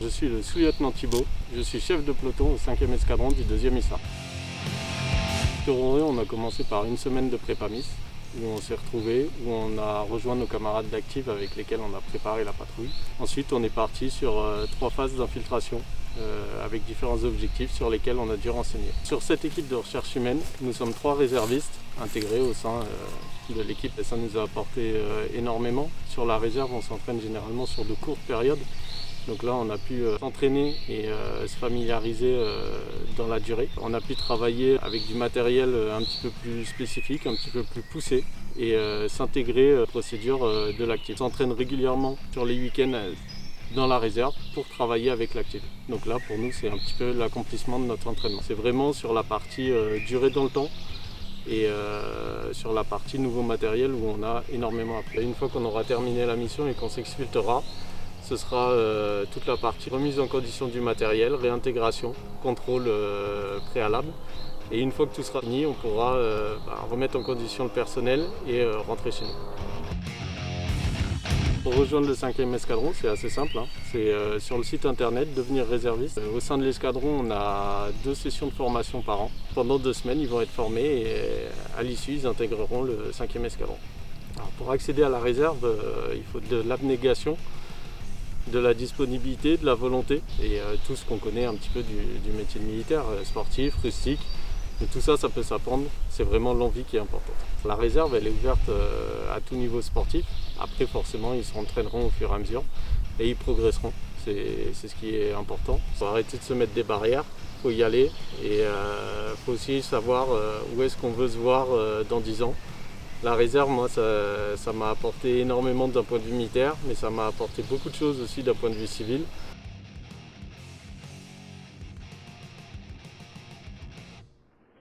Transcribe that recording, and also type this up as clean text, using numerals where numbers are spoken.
Je suis le sous-lieutenant Thibault, je suis chef de peloton au 5e escadron du 2e ISA. Sur Auré, on a commencé par une semaine de prépa-miss, où on s'est retrouvés, où on a rejoint nos camarades d'active avec lesquels on a préparé la patrouille. Ensuite, on est parti sur 3 phases d'infiltration, avec différents objectifs sur lesquels on a dû renseigner. Sur cette équipe de recherche humaine, nous sommes 3 réservistes intégrés au sein de l'équipe et ça nous a apporté énormément. Sur la réserve, on s'entraîne généralement sur de courtes périodes. Donc là, on a pu s'entraîner et se familiariser dans la durée. On a pu travailler avec du matériel un petit peu plus spécifique, un petit peu plus poussé et s'intégrer aux procédures de l'active. On s'entraîne régulièrement sur les week-ends dans la réserve pour travailler avec l'active. Donc là, pour nous, c'est un petit peu l'accomplissement de notre entraînement. C'est vraiment sur la partie durée dans le temps et sur la partie nouveau matériel où on a énormément appris. Une fois qu'on aura terminé la mission et qu'on s'exfiltrera, ce sera toute la partie remise en condition du matériel, réintégration, contrôle préalable. Et une fois que tout sera fini, on pourra remettre en condition le personnel et rentrer chez nous. Pour rejoindre le 5e escadron, c'est assez simple. C'est sur le site internet, devenir réserviste. Au sein de l'escadron, on a 2 sessions de formation par an. Pendant 2 semaines, ils vont être formés et à l'issue, ils intégreront le 5e escadron. Alors, pour accéder à la réserve, il faut de l'abnégation, de la disponibilité, de la volonté et tout ce qu'on connaît un petit peu du métier de militaire, sportif, rustique. Mais tout ça, ça peut s'apprendre, c'est vraiment l'envie qui est importante. La réserve, elle est ouverte à tout niveau sportif. Après, forcément, ils s'entraîneront au fur et à mesure et ils progresseront. C'est ce qui est important. Il faut arrêter de se mettre des barrières, il faut y aller et il faut aussi savoir où est-ce qu'on veut se voir dans 10 ans. La réserve, moi, ça m'a apporté énormément d'un point de vue militaire, mais ça m'a apporté beaucoup de choses aussi d'un point de vue civil.